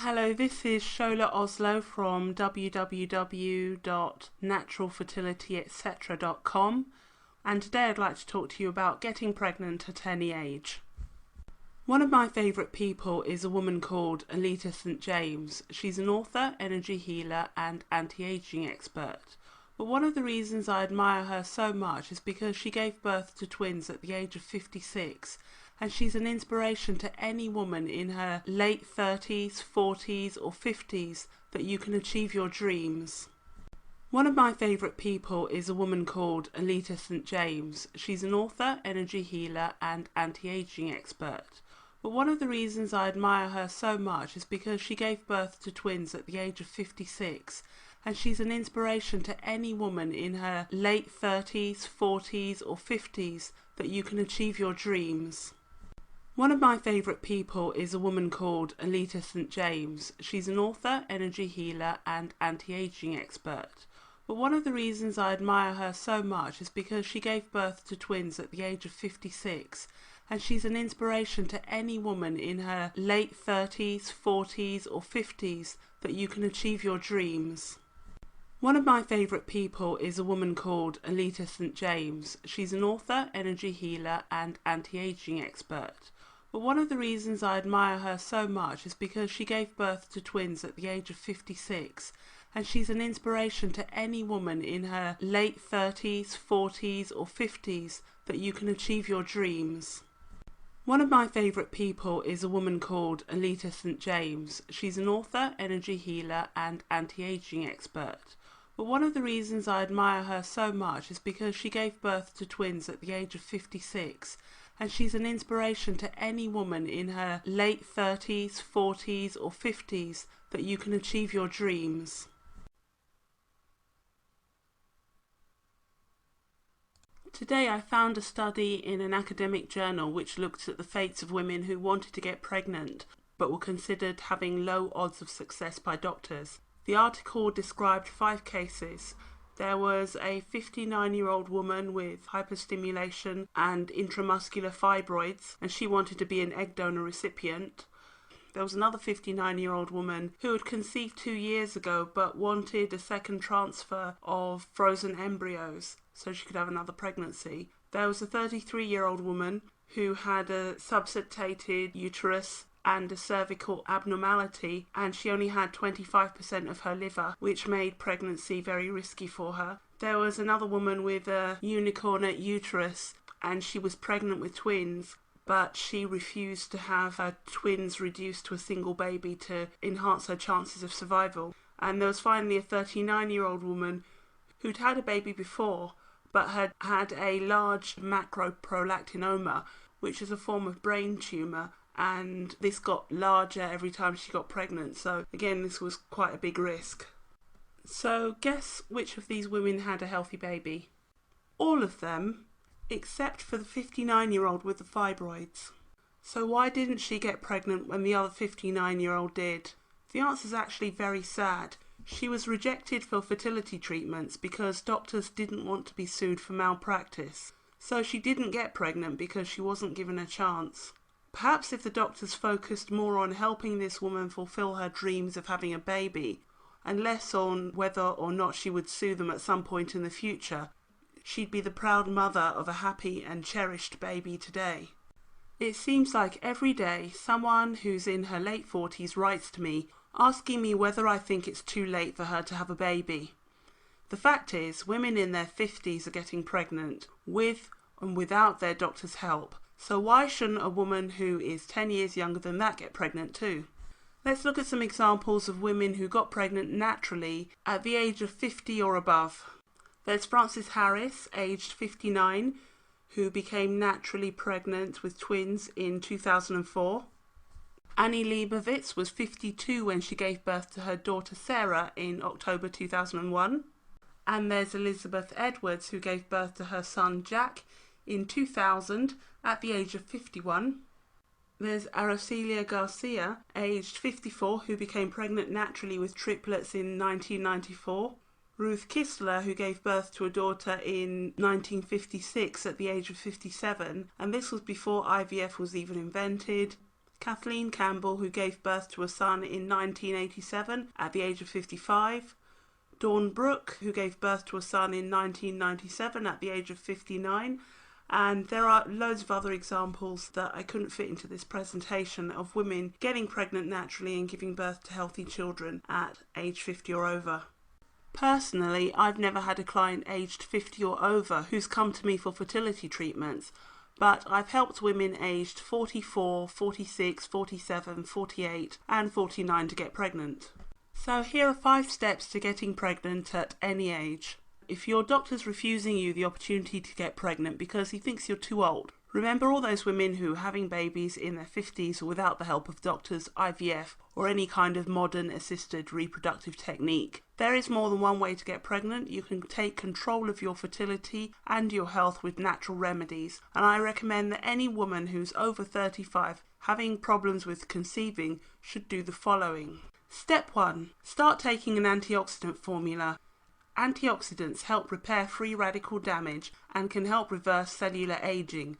Hello, this is Shola Oslo from www.naturalfertilityetc.com, and today I'd like to talk to you about getting pregnant at any age. One of my favourite people is a woman called Aleta St James. She's an author, energy healer and anti-aging expert. But one of the reasons I admire her so much is because she gave birth to twins at the age of 56, and she's an inspiration to any woman in her late 30s, 40s or 50s that you can achieve your dreams. One of my favourite people is a woman called Aleta St James. She's an author, energy healer and anti-aging expert. But one of the reasons I admire her so much is because she gave birth to twins at the age of 56, and she's an inspiration to any woman in her late 30s, 40s or 50s that you can achieve your dreams. One of my favourite people is a woman called Aleta St James. She's an author, energy healer and anti-aging expert. But one of the reasons I admire her so much is because she gave birth to twins at the age of 56, and she's an inspiration to any woman in her late 30s, 40s or 50s that you can achieve your dreams. One of my favourite people is a woman called Aleta St James. She's an author, energy healer and anti-aging expert. But one of the reasons I admire her so much is because she gave birth to twins at the age of 56, and she's an inspiration to any woman in her late 30s, 40s or 50s that you can achieve your dreams. One of my favourite people is a woman called Aleta St James. She's an author, energy healer and anti-aging expert. But one of the reasons I admire her so much is because she gave birth to twins at the age of 56, and she's an inspiration to any woman in her late 30s, 40s or 50s that you can achieve your dreams. Today I found a study in an academic journal which looked at the fates of women who wanted to get pregnant but were considered having low odds of success by doctors. The article described 5 cases. There was a 59-year-old woman with hyperstimulation and intramuscular fibroids, and she wanted to be an egg donor recipient. There was another 59-year-old woman who had conceived 2 years ago but wanted a second transfer of frozen embryos so she could have another pregnancy. There was a 33-year-old woman who had a subsetated uterus and a cervical abnormality, and she only had 25% of her liver, which made pregnancy very risky for her. There was another woman with a unicornate uterus, and she was pregnant with twins, but she refused to have her twins reduced to a single baby to enhance her chances of survival. And there was finally a 39-year-old woman who'd had a baby before, but had had a large macroprolactinoma, which is a form of brain tumour, and this got larger every time she got pregnant, so again this was quite a big risk. So guess which of these women had a healthy baby? All of them, except for the 59-year-old with the fibroids. So why didn't she get pregnant when the other 59-year-old did? The answer is actually very sad. She was rejected for fertility treatments because doctors didn't want to be sued for malpractice. So she didn't get pregnant because she wasn't given a chance. Perhaps if the doctors focused more on helping this woman fulfill her dreams of having a baby, and less on whether or not she would sue them at some point in the future, she'd be the proud mother of a happy and cherished baby today. It seems like every day someone who's in her late 40s writes to me asking me whether I think it's too late for her to have a baby. The fact is, women in their 50s are getting pregnant with and without their doctor's help. So why shouldn't a woman who is 10 years younger than that get pregnant too? Let's look at some examples of women who got pregnant naturally at the age of 50 or above. There's Frances Harris, aged 59, who became naturally pregnant with twins in 2004. Annie Leibovitz was 52 when she gave birth to her daughter Sarah in October 2001. And there's Elizabeth Edwards, who gave birth to her son Jack in 2000 at the age of 51. There's Araceli Garcia, aged 54, who became pregnant naturally with triplets in 1994. Ruth Kistler, who gave birth to a daughter in 1956 at the age of 57, and this was before IVF was even invented. Kathleen Campbell, who gave birth to a son in 1987 at the age of 55, Dawn Brooke, who gave birth to a son in 1997 at the age of 59, and there are loads of other examples that I couldn't fit into this presentation of women getting pregnant naturally and giving birth to healthy children at age 50 or over. Personally, I've never had a client aged 50 or over who's come to me for fertility treatments, but I've helped women aged 44, 46, 47, 48 and 49 to get pregnant. So here are 5 steps to getting pregnant at any age. If your doctor's refusing you the opportunity to get pregnant because he thinks you're too old, remember all those women who are having babies in their 50s without the help of doctors, IVF, or any kind of modern assisted reproductive technique. There is more than one way to get pregnant. You can take control of your fertility and your health with natural remedies, and I recommend that any woman who's over 35 having problems with conceiving should do the following. Step 1. Start taking an antioxidant formula. Antioxidants help repair free radical damage and can help reverse cellular aging.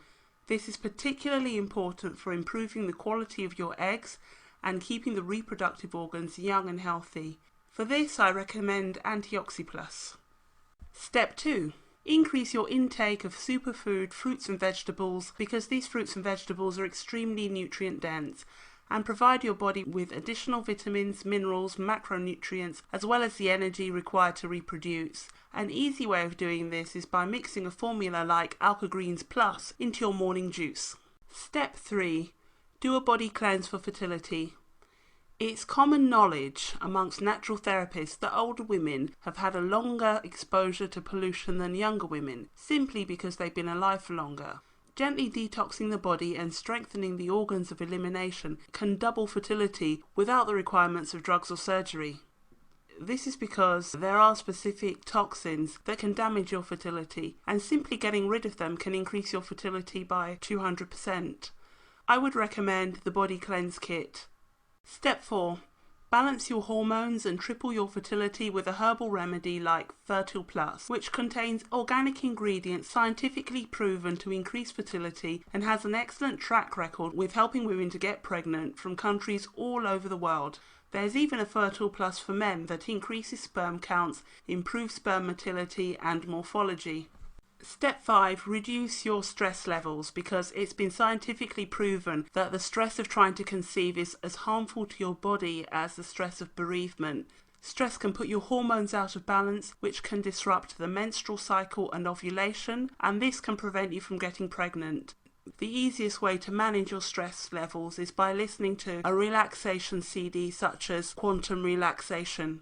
This is particularly important for improving the quality of your eggs and keeping the reproductive organs young and healthy. For this, I recommend AntioxyPlus. Step 2. Increase your intake of superfood fruits and vegetables because these fruits and vegetables are extremely nutrient dense and provide your body with additional vitamins, minerals, macronutrients, as well as the energy required to reproduce. An easy way of doing this is by mixing a formula like Alka-Greens Plus into your morning juice. Step 3. Do a body cleanse for fertility. It's common knowledge amongst natural therapists that older women have had a longer exposure to pollution than younger women, simply because they've been alive for longer. Gently detoxing the body and strengthening the organs of elimination can double fertility without the requirements of drugs or surgery. This is because there are specific toxins that can damage your fertility, and simply getting rid of them can increase your fertility by 200%. I would recommend the Body Cleanse Kit. Step 4. Balance your hormones and triple your fertility with a herbal remedy like Fertile Plus, which contains organic ingredients scientifically proven to increase fertility and has an excellent track record with helping women to get pregnant from countries all over the world. There's even a Fertile Plus for men that increases sperm counts, improves sperm motility and morphology. Step 5. Reduce your stress levels because it's been scientifically proven that the stress of trying to conceive is as harmful to your body as the stress of bereavement. Stress can put your hormones out of balance, which can disrupt the menstrual cycle and ovulation, and this can prevent you from getting pregnant. The easiest way to manage your stress levels is by listening to a relaxation CD such as Quantum Relaxation.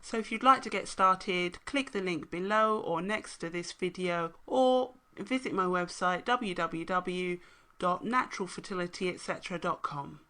So if you'd like to get started, click the link below or next to this video, or visit my website www.naturalfertilityetc.com.